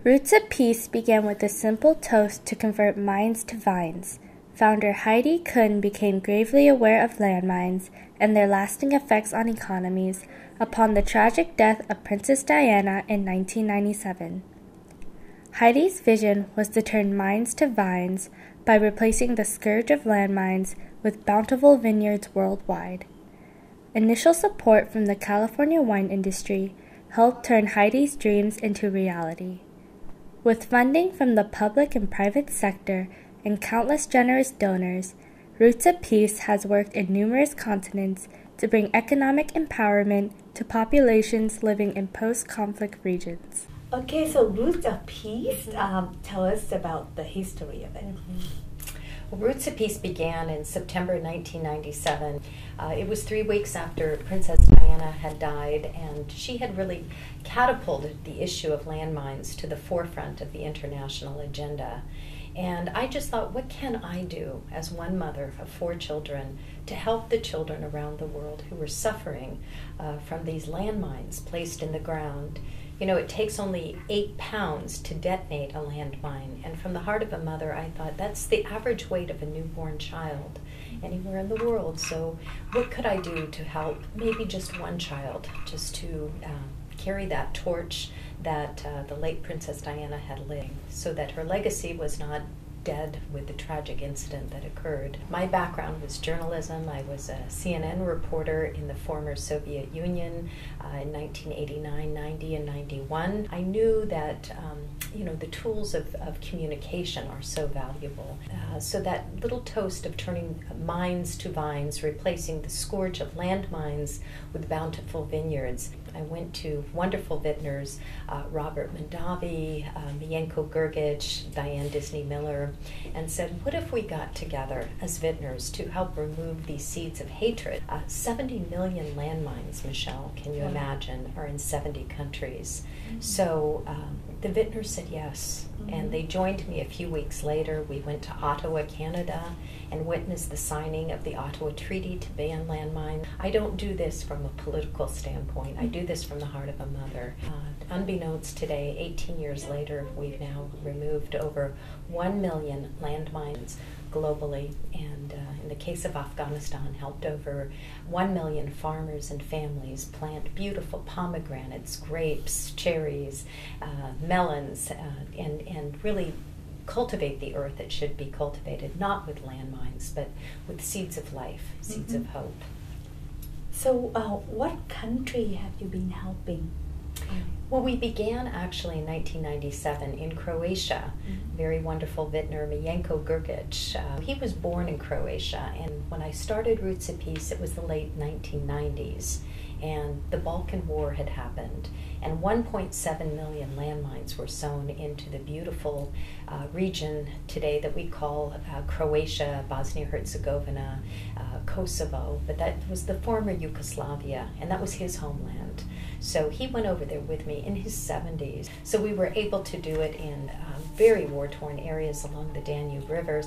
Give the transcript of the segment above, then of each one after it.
Roots of Peace began with a simple toast to convert mines to vines. Founder Heidi Kuhn became gravely aware of landmines and their lasting effects on economies upon the tragic death of Princess Diana in 1997. Heidi's vision was to turn mines to vines by replacing the scourge of landmines with bountiful vineyards worldwide. Initial support from the California wine industry helped turn Heidi's dreams into reality. With funding from the public and private sector and countless generous donors, Roots of Peace has worked in numerous continents to bring economic empowerment to populations living in post-conflict regions. Okay, so Roots of Peace, tell us about the history of it. Well, Roots of Peace began in September 1997. It was 3 weeks after Princess Diana had died, and she had really catapulted the issue of landmines to the forefront of the international agenda. And I just thought, what can I do as one mother of 4 children to help the children around the world who were suffering from these landmines placed in the ground? You know, it takes only 8 pounds to detonate a landmine. And from the heart of a mother, I thought, that's the average weight of a newborn child anywhere in the world. So what could I do to help maybe just one child, just to carry that torch that the late Princess Diana had lit, so that her legacy was not dead with the tragic incident that occurred. My background was journalism. I was a CNN reporter in the former Soviet Union in 1989, 90, and 91. I knew that the tools of communication are so valuable. So that little toast of turning mines to vines, replacing the scourge of landmines with bountiful vineyards. I went to wonderful vintners, Robert Mondavi, Mienko Grgic, Diane Disney Miller, and said, what if we got together as vintners to help remove these seeds of hatred? 70 million landmines, Michelle, can you imagine, are in 70 countries. Mm-hmm. So the vintners said yes, and they joined me a few weeks later. We went to Ottawa, Canada, and witnessed the signing of the Ottawa Treaty to ban landmines. I don't do this from a political standpoint. I do this from the heart of a mother. Unbeknownst today, 18 years later, we've now removed over 1 million landmines globally, and in the case of Afghanistan, helped over 1 million farmers and families plant beautiful pomegranates, grapes, cherries, melons, and really cultivate the earth that should be cultivated, not with landmines, but with seeds of life, seeds of hope. So what country have you been helping? Well, we began actually in 1997 in Croatia. Very wonderful vintner, Mienko Grgic. He was born in Croatia, and when I started Roots of Peace, it was the late 1990s, and the Balkan War had happened, and 1.7 million landmines were sown into the beautiful region today that we call Croatia, Bosnia-Herzegovina, Kosovo, but that was the former Yugoslavia, and that was his homeland. So he went over there with me in his 70s. So we were able to do it in very war-torn areas along the Danube River.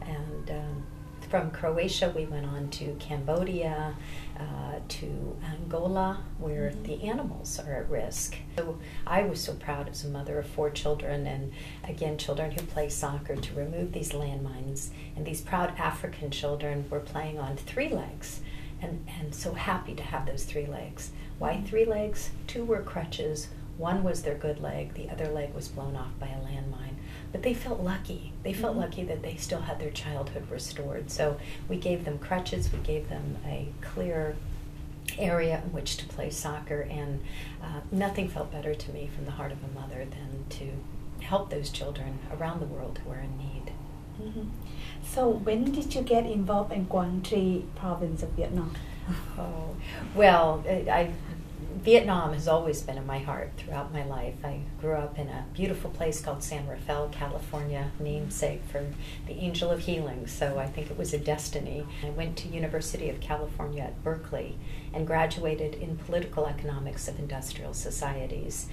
And from Croatia, we went on to Cambodia, to Angola, where the animals are at risk. So I was so proud as a mother of 4 children, and again, children who play soccer, to remove these landmines. And these proud African children were playing on 3 legs, and so happy to have those 3 legs. Why 3 legs? 2 were crutches. 1 was their good leg. The other leg was blown off by a landmine. But they felt lucky. They felt lucky that they still had their childhood restored. So we gave them crutches. We gave them a clear area in which to play soccer. And nothing felt better to me from the heart of a mother than to help those children around the world who are in need. So when did you get involved in Quang Tri province of Vietnam? Oh, well, Vietnam has always been in my heart throughout my life. I grew up in a beautiful place called San Rafael, California, namesake for the Angel of Healing, so I think it was a destiny. I went to University of California at Berkeley and graduated in political economics of industrial societies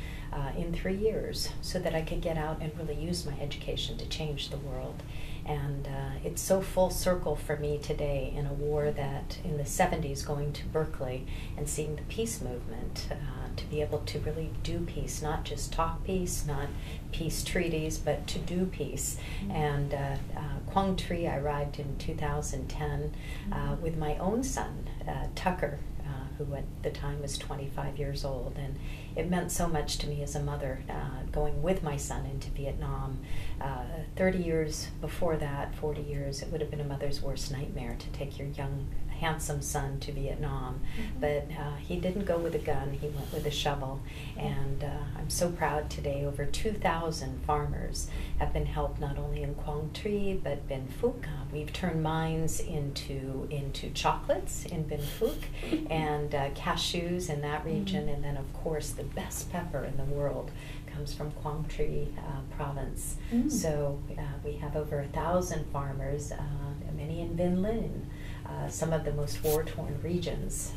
in 3 years, so that I could get out and really use my education to change the world. And it's so full circle for me today in a war that in the 70s, going to Berkeley and seeing the peace movement, to be able to really do peace, not just talk peace, not peace treaties, but to do peace. And Quang Tri, I arrived in 2010 with my own son, Tucker, who at the time was 25 years old. And it meant so much to me as a mother, going with my son into Vietnam. 30 years before that, 40 years, it would have been a mother's worst nightmare to take your young, handsome son to Vietnam. But he didn't go with a gun, he went with a shovel. And I'm so proud today, over 2,000 farmers have been helped not only in Quang Tri, but Binh Phuc. We've turned mines into chocolates in Binh Phuc, and cashews in that region, and then of course the best pepper in the world comes from Quang Tri province. So we have over 1,000 farmers, many in Vinh Linh, some of the most war-torn regions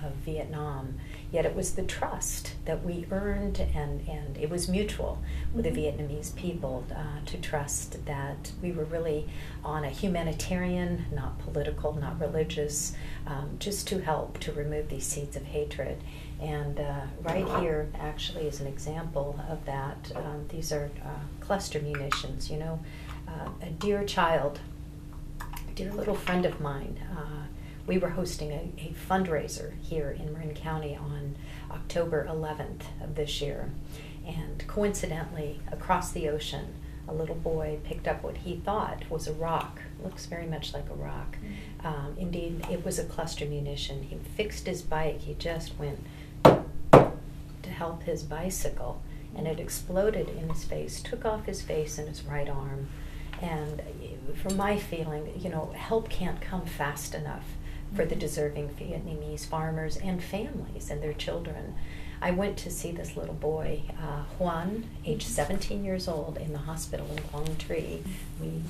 of Vietnam. Yet it was the trust that we earned, and it was mutual with the Vietnamese people, to trust that we were really on a humanitarian, not political, not religious, just to help to remove these seeds of hatred. And right here actually is an example of that. These are cluster munitions, you know. A dear child, dear little friend of mine, we were hosting a fundraiser here in Marin County on October 11th of this year. And coincidentally, across the ocean, a little boy picked up what he thought was a rock. Looks very much like a rock. Indeed, it was a cluster munition. He fixed his bike. He just went to help his bicycle, and it exploded in his face, took off his face and his right arm. And from my feeling, you know, help can't come fast enough for the deserving Vietnamese farmers and families and their children. I went to see this little boy, Juan, age 17 years old, in the hospital in Quang Tri. We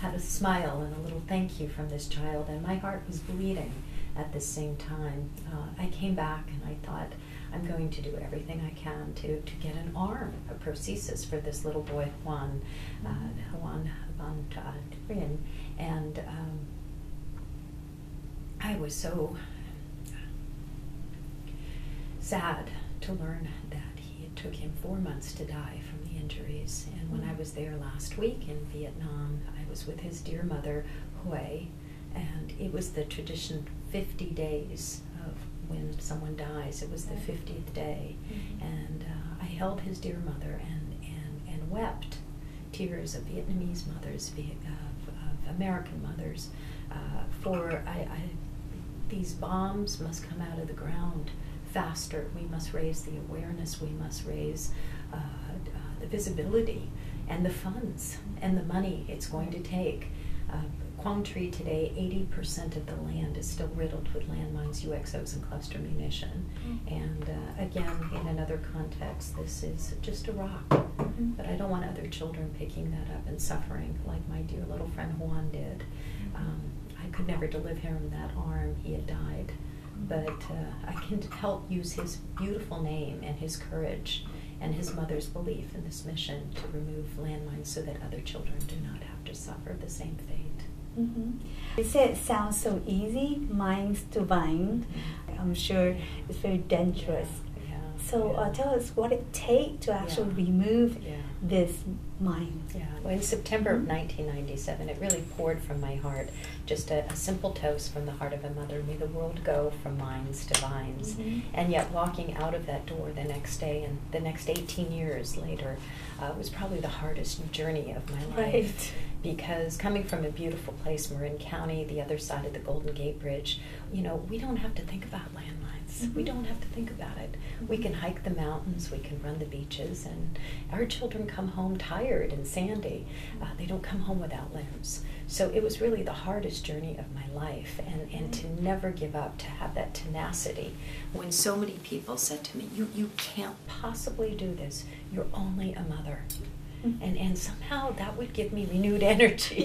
had a smile and a little thank you from this child, and my heart was bleeding at the same time. I came back and I thought, I'm going to do everything I can to get an arm, a prosthesis for this little boy, Juan Van Turin. And I was so sad to learn that it took him 4 months to die from the injuries. And when I was there last week in Vietnam, I was with his dear mother, Hue, and it was the tradition 50 days of when someone dies. It was the 50th day. And I held his dear mother and wept tears of Vietnamese mothers, of American mothers, for these bombs must come out of the ground faster. We must raise the awareness. We must raise the visibility and the funds and the money it's going to take. Quang Tri today, 80% of the land is still riddled with landmines, UXOs, and cluster munition. And again, in another context, this is just a rock. But I don't want other children picking that up and suffering like my dear little friend Juan did. I could never deliver him that arm. He had died. But I can help use his beautiful name and his courage and his mother's belief in this mission to remove landmines so that other children do not have to suffer the same fate. You said it sounds so easy, mines to vine. I'm sure it's very dangerous. So tell us what it takes to actually remove this mine. Well, in September of 1997, it really poured from my heart, just a simple toast from the heart of a mother. May the world go from mines to vines. And yet walking out of that door the next day and the next 18 years later was probably the hardest journey of my life. Because coming from a beautiful place, Marin County, the other side of the Golden Gate Bridge, you know, we don't have to think about landmines. We don't have to think about it. We can hike the mountains, we can run the beaches, and our children come home tired and sandy. They don't come home without limbs. So it was really the hardest journey of my life, and to never give up, to have that tenacity. When so many people said to me, you can't possibly do this, you're only a mother. And somehow that would give me renewed energy.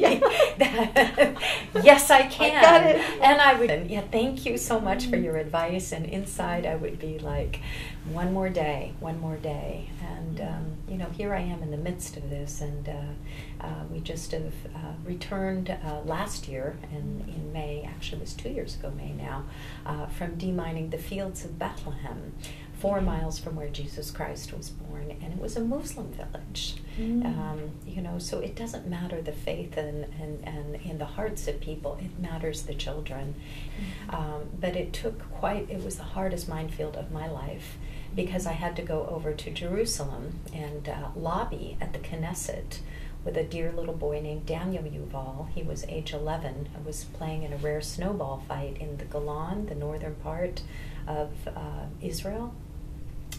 Yes, I can. I got it. And I would, thank you so much for your advice. And inside I would be like, one more day. And, here I am in the midst of this. And we just have returned last year in May, actually it was 2 years ago, May now, from demining the fields of Bethlehem, 4 miles from where Jesus Christ was born, and it was a Muslim village. So it doesn't matter the faith and in the hearts of people, it matters the children. But it was the hardest minefield of my life, because I had to go over to Jerusalem and lobby at the Knesset with a dear little boy named Daniel Yuval. He was age 11 and was playing in a rare snowball fight in the Golan, the northern part of Israel.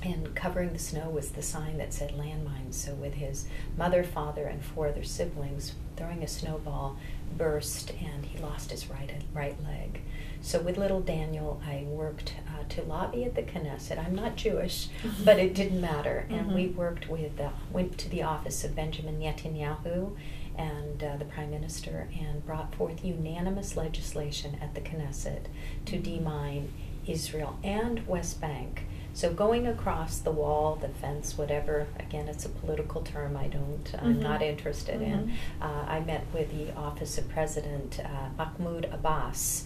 And covering the snow was the sign that said landmines. So with his mother, father, and 4 other siblings, throwing a snowball burst and he lost his right leg. So with little Daniel, I worked to lobby at the Knesset. I'm not Jewish, but it didn't matter. And we worked went to the office of Benjamin Netanyahu and the Prime Minister, and brought forth unanimous legislation at the Knesset to demine Israel and West Bank. So going across the wall, the fence, whatever, again, it's a political term I'm not interested in. I met with the Office of President Mahmoud Abbas,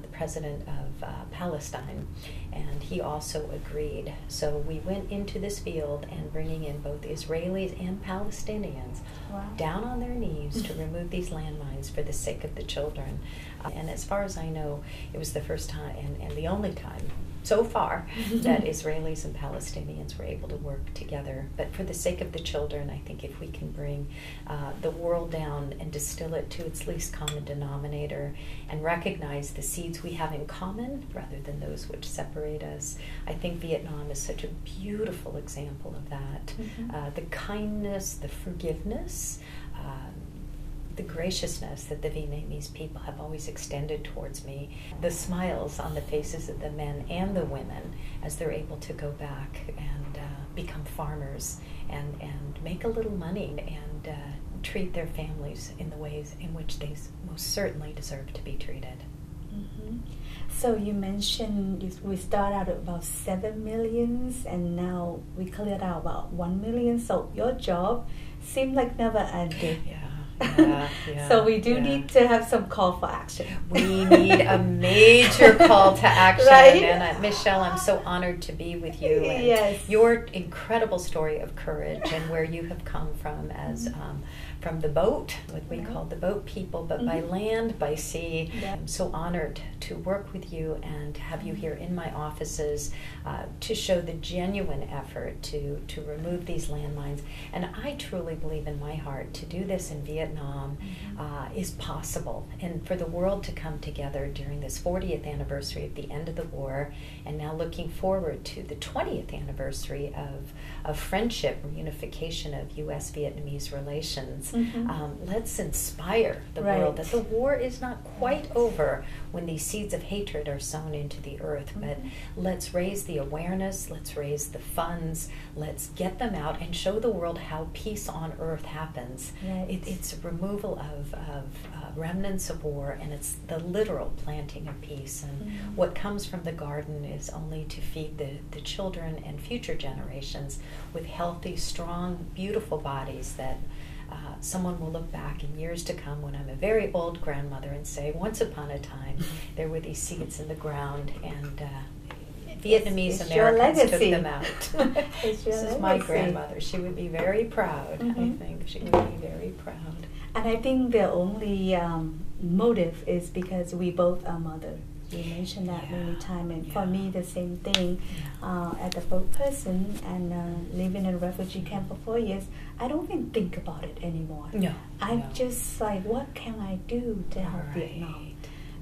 the president of Palestine, and he also agreed. So we went into this field and bringing in both Israelis and Palestinians down on their knees to remove these landmines for the sake of the children. And as far as I know, it was the first time and the only time so far that Israelis and Palestinians were able to work together. But for the sake of the children, I think if we can bring the world down and distill it to its least common denominator and recognize the seeds we have in common rather than those which separate us, I think Vietnam is such a beautiful example of that. The kindness, the forgiveness, the graciousness that the Vietnamese people have always extended towards me, the smiles on the faces of the men and the women as they're able to go back and become farmers and make a little money and treat their families in the ways in which they most certainly deserve to be treated. So you mentioned we start out at about 7 million and now we cleared out about 1 million. So your job seemed like never ended. So we do need to have some call for action. We need a major call to action. Right? And Michelle, I'm so honored to be with you. And your incredible story of courage and where you have come from as from the boat, what we call the boat people, but by land, by sea. I'm so honored to work with you and have you here in my offices to show the genuine effort to remove these landmines. And I truly believe in my heart to do this in Vietnam is possible. And for the world to come together during this 40th anniversary of the end of the war, and now looking forward to the 20th anniversary of friendship, reunification of U.S.-Vietnamese relations. Let's inspire the world that the war is not quite over when these seeds of hatred are sown into the earth, but let's raise the awareness, let's raise the funds, let's get them out and show the world how peace on earth happens. It's a removal of remnants of war, and it's the literal planting of peace. And what comes from the garden is only to feed the children and future generations with healthy, strong, beautiful bodies that someone will look back in years to come when I'm a very old grandmother and say, once upon a time, there were these seeds in the ground, and Vietnamese Americans took them out. This is my grandmother. She would be very proud, I think. She would be very proud. And I think the only motive is because we both are mothers. You mentioned that many times, and for me the same thing. As a boat person and living in a refugee camp for 4 years, I don't even think about it anymore. I'm just like, what can I do to help Vietnam?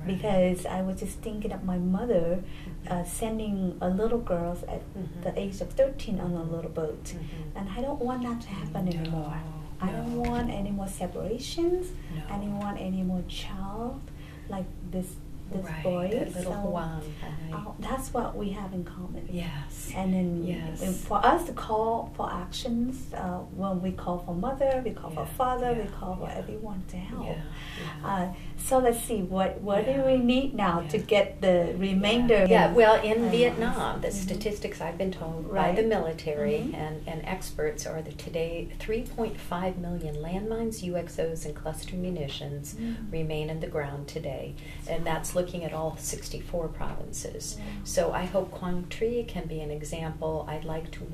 Because I was just thinking of my mother sending a little girl at the age of 13 on a little boat, and I don't want that to happen anymore. I don't want any more separations. I don't want any more child like this this right, boy. that little So, Juan. that's what we have in common. Yes. And then Yes. for us to call for actions, when we call for mother, we call for father, we call for everyone to help. So let's see, what do we need now to get the remainder? Yeah, well, in Vietnam, the statistics I've been told by the military and experts are that today 3.5 million landmines, UXOs, and cluster munitions remain in the ground today. And that's looking at all 64 provinces. So I hope Quang Tri can be an example. I'd like to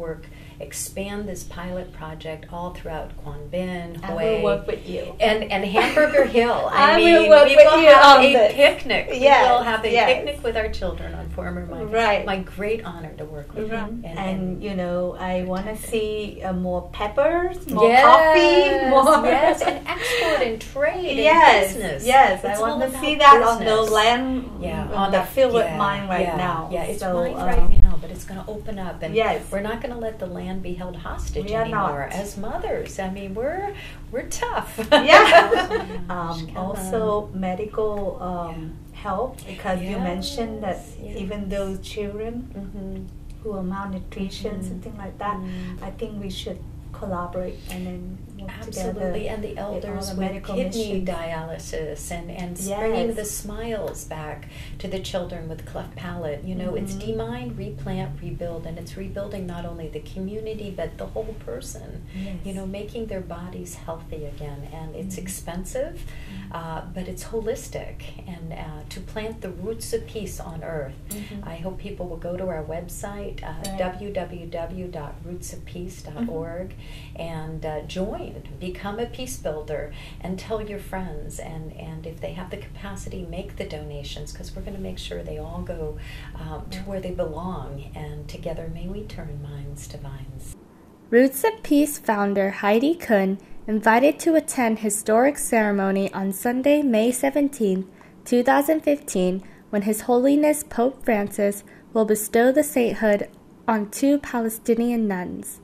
expand this pilot project all throughout Quang Binh, Hue. I will work with you. And Hamburger Hill. I mean, will work we with will you have on a this. picnic. Yes, We will have a picnic with our children on former mine. Right. My great honor to work with them. And you know, I want to see more peppers, more coffee, more and export and trade and business. Yes, It's I want all to about see that business. on the land, on the filled with yeah, mine right yeah, now. Yeah, it's so, mine right now, but it's going to open up, and we're not going to let the land be held hostage we are anymore. not. As mothers, I mean, we're tough. Also medical help, because you mentioned that even those children who are malnutrition, something like that, I think we should collaborate and then work Absolutely, together. and the elders the with medical kidney missions. dialysis and bringing the smiles back to the children with cleft palate. You know, it's demine, replant, rebuild, and it's rebuilding not only the community but the whole person. You know, making their bodies healthy again, and it's expensive, but it's holistic. And to plant the roots of peace on earth, I hope people will go to our website, www.rootsofpeace.org, and become a peace builder, and tell your friends, and if they have the capacity, make the donations, because we're going to make sure they all go to where they belong, and together may we turn minds to vines. Roots of Peace founder Heidi Kuhn invited to attend historic ceremony on Sunday, May 17, 2015, when His Holiness Pope Francis will bestow the sainthood on 2 Palestinian nuns.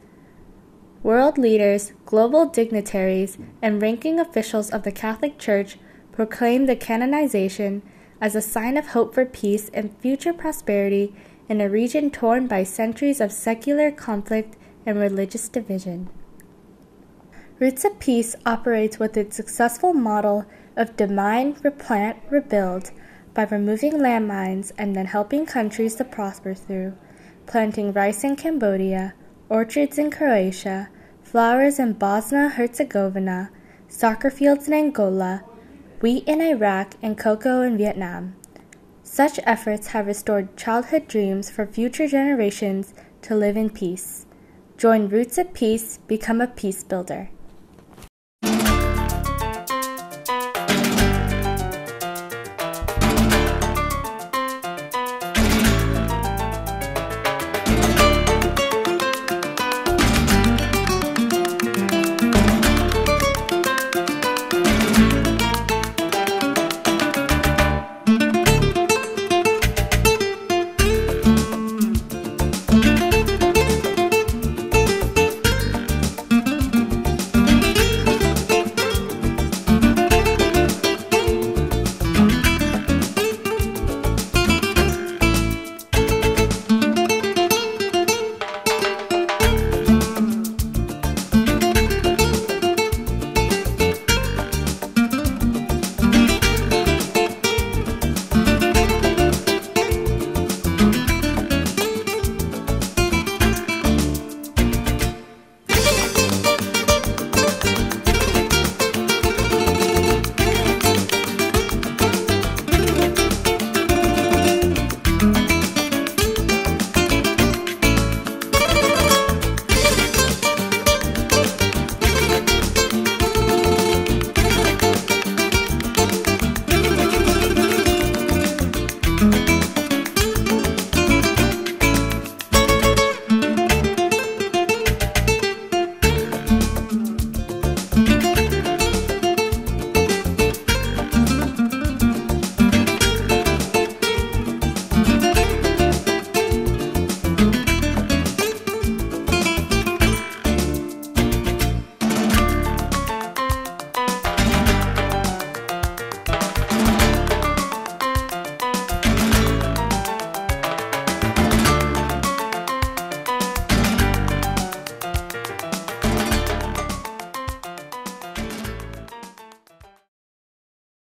World leaders, global dignitaries, and ranking officials of the Catholic Church proclaim the canonization as a sign of hope for peace and future prosperity in a region torn by centuries of secular conflict and religious division. Roots of Peace operates with its successful model of demine, replant, rebuild by removing landmines and then helping countries to prosper through planting rice in Cambodia, orchards in Croatia, flowers in Bosnia-Herzegovina, soccer fields in Angola, wheat in Iraq, and cocoa in Vietnam. Such efforts have restored childhood dreams for future generations to live in peace. Join Roots of Peace, become a peace builder.